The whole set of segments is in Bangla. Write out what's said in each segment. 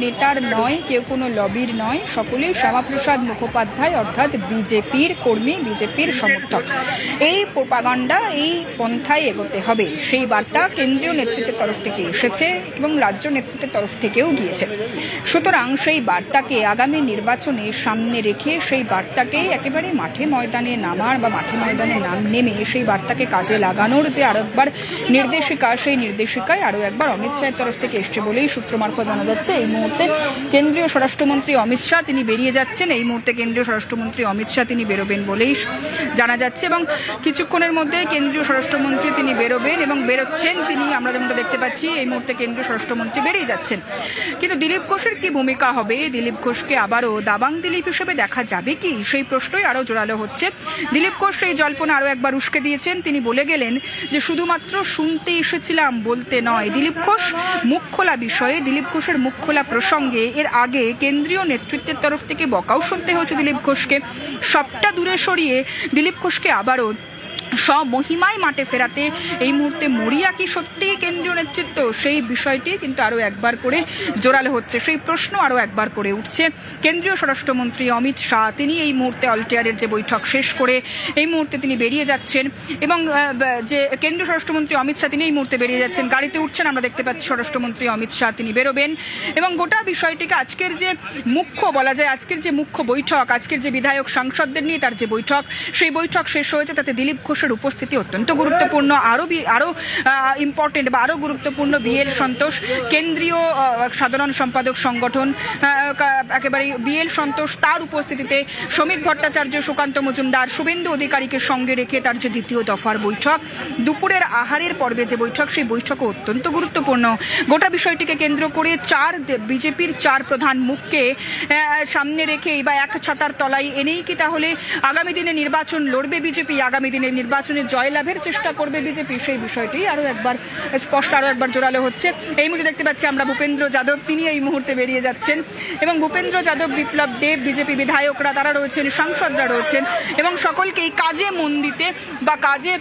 নেতার নয়, কেউ কোনো লবির নয়, সকলেই শ্যামাপ্রসাদ মুখোপাধ্যায় অর্থাৎ বিজেপির কর্মী, বিজেপির সমর্থক। এই প্রোপাগান্ডা, এই পন্থায় এগোতে হবে, সেই বার্তা কেন্দ্রীয় নেতৃত্বের তরফ থেকে এসেছে এবং রাজ্য নেতৃত্বের তরফ থেকেও গিয়েছে। সুতরাং সেই বার্তাকে আগামী নির্বাচনে সামনে রেখে সেই বার্তাকে একেবারে মাঠে ময়দানে নামার বা মাঠে ময়দানে নেমে সেই বার্তাকে কাজে লাগানোর যে আরো একবার নির্দেশিকা, সেই নির্দেশিকায় আরো একবার অমিত শাহের তরফ থেকে এসছে বলেই সূত্র মারফত জানা যাচ্ছে। এই মুহূর্তে কেন্দ্রীয় স্বরাষ্ট্রমন্ত্রী অমিত শাহ তিনি বেরিয়ে যাচ্ছেন, এই মুহূর্তে কেন্দ্রীয় স্বরাষ্ট্রমন্ত্রী অমিত শাহ তিনি বেরোবেন বলেই জানা যাচ্ছে এবং কিছুক্ষণের মধ্যে কেন্দ্রীয় স্বরাষ্ট্রমন্ত্রী তিনি বেরোবেন এবং বেরোচ্ছেন তিনি। আমরা যেমনটা দেখতে পাচ্ছি এই মুহূর্তে কেন্দ্রীয় স্বরাষ্ট্রমন্ত্রী বেরিয়ে যাচ্ছেন। কিন্তু দিলীপ ঘোষের কি ভূমিকা হবে? দিলীপ ঘোষকে আবারও দাবাং দিলীপ হিসেবে দেখা যাবে কি, সেই প্রশ্নই আরো জোরালো হচ্ছে। দিলীপ ঘোষ সেই জল্পনা আরো একবার উস্কে দিয়েছেন। তিনি বলে গেলেন যে শুধুমাত্র শুনতে এসেছিলাম বলতে নয়। দিলীপ ঘোষ মুখ খোলা বিষয়ে, দিলীপ ঘোষের মুখ খোলা প্রসঙ্গে এর আগে কেন্দ্রীয় নেতৃত্বের তরফ থেকে বকাও শুনতে হয়েছে দিলীপ ঘোষকে। সবটা দূরে সরিয়ে দিলীপ ঘোষকে আবারও স্বমহিমায় মাঠে ফেরাতে এই মুহূর্তে মরিয়া কি সত্যি কেন্দ্রীয় নেতৃত্ব, সেই বিষয়টি কিন্তু আরো একবার করে জোরালো হচ্ছে। সেই প্রশ্ন আরো একবার করে উঠছে। কেন্দ্রীয় স্বরাষ্ট্রমন্ত্রী অমিত শাহ তিনি এই মুহূর্তে অলটিয়ারের যে বৈঠক শেষ করে এই মুহূর্তে তিনি বেরিয়ে যাচ্ছেন এবং যে কেন্দ্রীয় স্বরাষ্ট্রমন্ত্রী অমিত শাহ তিনি এই মুহূর্তে বেরিয়ে যাচ্ছেন, গাড়িতে উঠছেন। আমরা দেখতে পাচ্ছি স্বরাষ্ট্রমন্ত্রী অমিত শাহ তিনি বেরোবেন এবং গোটা বিষয়টিকে আজকের যে মুখ্য বলা যায়, আজকের যে মুখ্য বৈঠক, আজকের যে বিধায়ক সাংসদদের নিয়ে তার যে বৈঠক, সেই বৈঠক শেষ হয়েছে। তাতে দিলীপ ঘোষের উপস্থিতি অত্যন্ত গুরুত্বপূর্ণ। আরো ইম্পর্টেন্ট বা আরো গুরুত্বপূর্ণ বিএল সন্তোষ, কেন্দ্রীয় সাধারণ সম্পাদক সংগঠন একেবারে বিএল সন্তোষ, তার উপস্থিতিতে শ্রমিক ভট্টাচার্য, সুকান্ত মজুমদার, শুভেন্দু অধিকারীকে সঙ্গে রেখে তার যে দ্বিতীয় দফার বৈঠক, দুপুরের আহারের পর্বে যে বৈঠক, সেই বৈঠকও অত্যন্ত গুরুত্বপূর্ণ। গোটা বিষয়টিকে কেন্দ্র করে বিজেপির চার প্রধান মুখকে সামনে রেখে বা এক ছাতার তলায় এনেই কি তাহলে আগামী দিনে নির্বাচন লড়বে বিজেপি, আগামী দিনে নির্বাচনে জয়লাভের চেষ্টা করবে বিজেপি, সেই বিষয়টি আরো একবার স্পষ্ট, আরো একবার জোরালো হচ্ছে। এই মুহূর্তে দেখতে পাচ্ছি আমরা ভূপেন্দ্র যাদব তিনি এই মুহূর্তে বেরিয়ে যাচ্ছেন এবং ভূপেন্দ্র যাদব, বিপ্লব দেব, বিজেপি বিধায়করা তারা রয়েছেন, সাংসদরা রয়েছেন এবং সকলকেই কাজে মন দিতে বা কাজে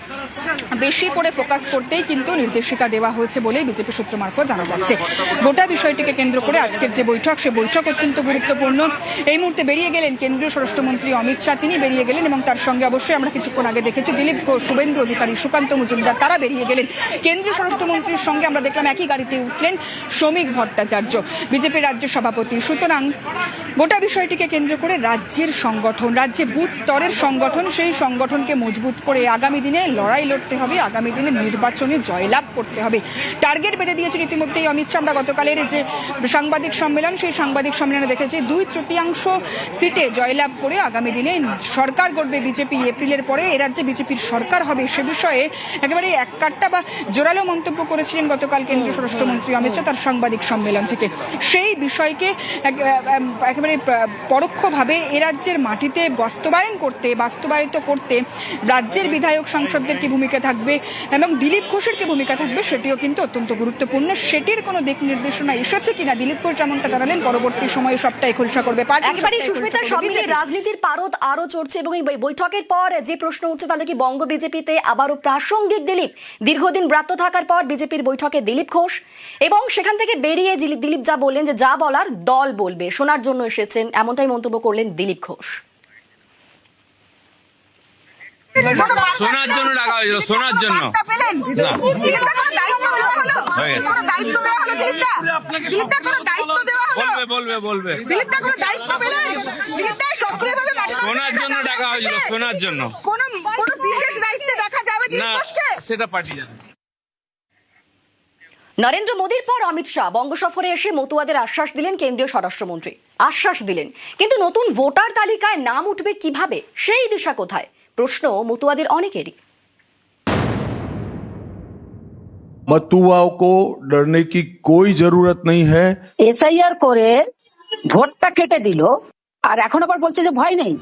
বেশি করে ফোকাস করতেই কিন্তু নির্দেশিকা দেওয়া হয়েছে বলেই বিজেপি সূত্র মারফত জানা যাচ্ছে। গোটা বিষয়টিকে কেন্দ্র করে আজকের যে বৈঠক, সে বৈঠক অত্যন্ত গুরুত্বপূর্ণ। এই মুহূর্তে বেরিয়ে গেলেন কেন্দ্রীয় স্বরাষ্ট্রমন্ত্রী অমিত শাহ, তিনি বেরিয়ে গেলেন এবং তার সঙ্গে অবশ্যই আমরা কিছুক্ষণ আগে দেখেছি দিলীপ ঘোষ, শুভেন্দু অধিকারী, সুকান্ত মজুমদার তারা বেরিয়ে গেলেন। কেন্দ্রীয় স্বরাষ্ট্রমন্ত্রীর সঙ্গে আমরা দেখলাম একই গাড়িতে উঠলেন শ্রমিক ভট্টাচার্য, বিজেপির রাজ্য সভাপতি। সুতরাং গোটা বিষয়টিকে কেন্দ্র করে রাজ্যের সংগঠন, রাজ্যে বুথ স্তরের সংগঠন, সেই সংগঠনকে মজবুত করে আগামী দিনে লড়াই লড়তে হবে, আগামী দিনে নির্বাচনে জয়লাভ করতে হবে। টার্গেট বেঁধে দিয়েছেন ইতিমধ্যেই অমিত শাহ। আমরা গতকালের যে সাংবাদিক সম্মেলন, সেই সাংবাদিক সম্মেলনে দেখেছি 2/3 সিটে জয়লাভ করে আগামী দিনে সরকার গড়বে বিজেপি। এপ্রিলের পরে এ রাজ্যে বিজেপির সরকার হবে, সে বিষয়ে একেবারে এককাট্টা বা জোরালো মন্তব্য করেছিলেন গতকাল কেন্দ্রীয় স্বরাষ্ট্রমন্ত্রী অমিত শাহ তার সাংবাদিক সম্মেলন থেকে। সেই বিষয়কে একেবারে পরোক্ষভাবে এ রাজ্যের মাটিতে বাস্তবায়িত করতে রাজ্যের বিধায়ক সাংসদদের কি ভূমিকা থাকবে এবং দিলীপ ঘোষের কি ভূমিকা থাকবে, সেটিও কিন্তু অত্যন্ত গুরুত্বপূর্ণ। সেটির কোনো দিক নির্দেশনা এসেছে কিনা, দিলীপ ঘোষ যেমনটা জানালেন পরবর্তী সময়ে সবটাই খোলসা করবে। একেবারে সুস্মিতা, সব মিলিয়ে রাজনীতির পারদ আরো চড়ছে এবং এই বৈঠকের পর যে প্রশ্ন উঠছে তাহলে কি বঙ্গ বিজেপিতে আবারও প্রাসঙ্গিক দিলীপ? দীর্ঘদিন ব্রাত্য থাকার পর বিজেপির বৈঠকে দিলীপ ঘোষ এবং সেখান থেকে বেরিয়ে দিলীপ যা বললেন যে যা বলার দল বলবে, শোনার জন্য এসেছেন, এমনটাই মন্তব্য করলেন দিলীপ ঘোষ। শোনার জন্য ডাকা হয়েছিল, শোনার জন্য বলবে শোনার জন্য ডাকা হয়েছিল, শোনার জন্য না, সেটা পার্টি জানে। নরেন্দ্র মোদীর পর অমিত শাহ বঙ্গ সফরে এসে মতুয়াদের আশ্বাস দিলেন কেন্দ্রীয় স্বরাষ্ট্রমন্ত্রী, আশ্বাস দিলেন। কিন্তু নতুন ভোটার তালিকায় নাম উঠবে কিভাবে, সেই দিশা কোথায়, প্রশ্ন মতুয়াদের অনেকেরই। मतुआओं को डरने की कोई जरूरत नहीं है। এসআইআর করে ভোটটা কেটে দিল আর এখন আবার বলছে যে ভয় নেই।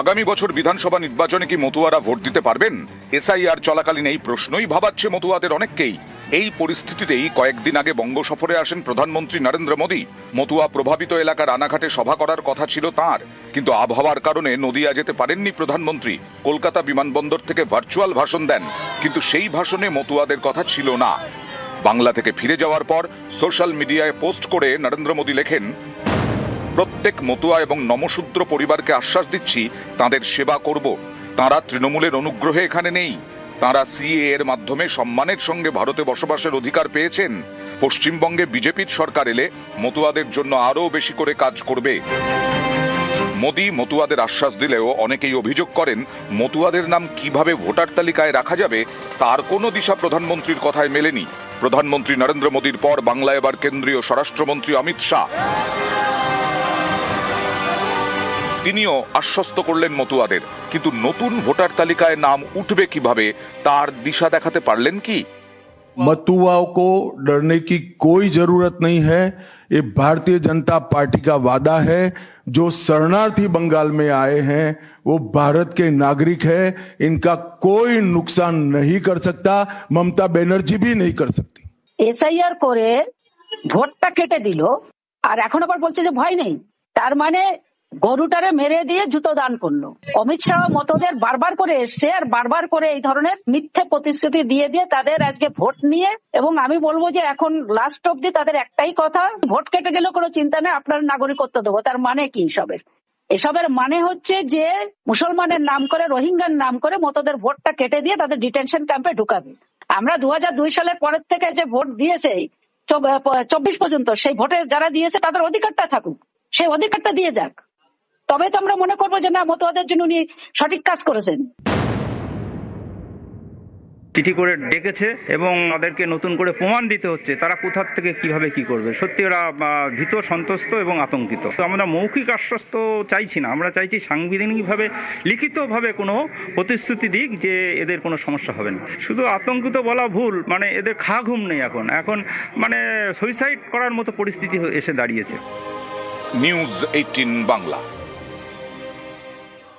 আগামী বছর বিধানসভা নির্বাচনে কি মতুয়ারা ভোট দিতে পারবেন? এসআইআর চলাকালীন এই প্রশ্নই ভাবাচ্ছে মতুয়াদের অনেককেই। এই পরিস্থিতিতেই কয়েকদিন আগে বঙ্গ সফরে আসেন প্রধানমন্ত্রী নরেন্দ্র মোদী। মতুয়া প্রভাবিত এলাকার রানাঘাটে সভা করার কথা ছিল তার, কিন্তু আবহাওয়ার কারণে নদিয়া যেতে পারেননি প্রধানমন্ত্রী। কলকাতা বিমানবন্দর থেকে ভার্চুয়াল ভাষণ দেন, কিন্তু সেই ভাষণে মতুয়াদের কথা ছিল না। বাংলা থেকে ফিরে যাওয়ার পর সোশ্যাল মিডিয়ায় পোস্ট করে নরেন্দ্র মোদী লেখেন, প্রত্যেক মতুয়া এবং নমশূদ্র পরিবারকে আশ্বাস দিচ্ছি তাদের সেবা করব। তারা তৃণমূলের অনুগ্রহে এখানে নেই, তারা সিএএ এর মাধ্যমে সম্মানের সঙ্গে ভারতে বসবাসের অধিকার পেয়েছেন। পশ্চিমবঙ্গে বিজেপির সরকার এলে মতুয়াদের জন্য আরও বেশি করে কাজ করবে। মোদী মতুয়াদের আশ্বাস দিলেও অনেকেই অভিযোগ করেন, মতুয়াদের নাম কিভাবে ভোটার তালিকায় রাখা যাবে তার কোনো দিশা প্রধানমন্ত্রীর কথায় মেলেনি। প্রধানমন্ত্রী নরেন্দ্র মোদীর পর বাংলায় এবার কেন্দ্রীয় স্বরাষ্ট্রমন্ত্রী অমিত শাহ, তিনিও আশ্বস্ত করলেন মতুয়াদের, কিন্তু নতুন ভোটার তালিকায় নাম উঠবে কিভাবে তার দিশা দেখাতে পারলেন কি? मतुआओं को डरने की कोई जरूरत नहीं है। ये भारतीय जनता पार्टी का वादा है। जो शरणार्थी बंगाल में आए हैं वो भारत के नागरिक है, इनका कोई नुकसान नहीं कर सकता, ममता बनर्जी भी नहीं कर सकती। এসআইআর করে ভোটটা কেটে দিল, আর এখন আবার বলছে যে ভয় নেই। তার মানে গরুটারে মেরে দিয়ে জুতো দান করলো। অমিত শাহ মতদের বারবার করে এসছে, আর বারবার করে এই ধরনের মিথ্যে প্রতিশ্রুতি দিয়ে দিয়ে তাদের আজকে ভোট নিয়ে, এবং আমি বলবো যে এখন লাস্ট অব্দি তাদের একটাই কথা, ভোট কেটে গেলেও কোনো চিন্তা নেই, আপনার নাগরিকত্ব দেবো। তার মানে কি এসবের মানে হচ্ছে যে মুসলমানের নাম করে, রোহিঙ্গার নাম করে মতদের ভোটটা কেটে দিয়ে তাদের ডিটেনশন ক্যাম্পে ঢুকাবে। আমরা 2002 সালের পরের থেকে যে ভোট দিয়েছে 24 পর্যন্ত, সেই ভোটে যারা দিয়েছে তাদের অধিকারটা থাকুক, সেই অধিকারটা দিয়ে যাক, তবে তো আমরা মনে করবো যে না, মতুয়াদের জন্য উনি সঠিক কাজ করেছেন। চিঠি করে ডেকেছে এবং তাদেরকে নতুন করে প্রমাণ দিতে হচ্ছে তারা কোথার থেকে কিভাবে কি করবে। সত্যি ওরা ভীত, সন্ত্রস্ত এবং আতঙ্কিত। তো আমরা মৌখিক আশ্বস্ত চাইছি না, আমরা চাইছি সাংবিধানিকভাবে লিখিতভাবে কোনো প্রতিশ্রুতি দিক যে এদের কোনো সমস্যা হবে না। শুধু আতঙ্কিত বলা ভুল, মানে এদের খা ঘুম নেই এখন মানে সুইসাইড করার মতো পরিস্থিতি এসে দাঁড়িয়েছে। নিউজ 18 বাংলা।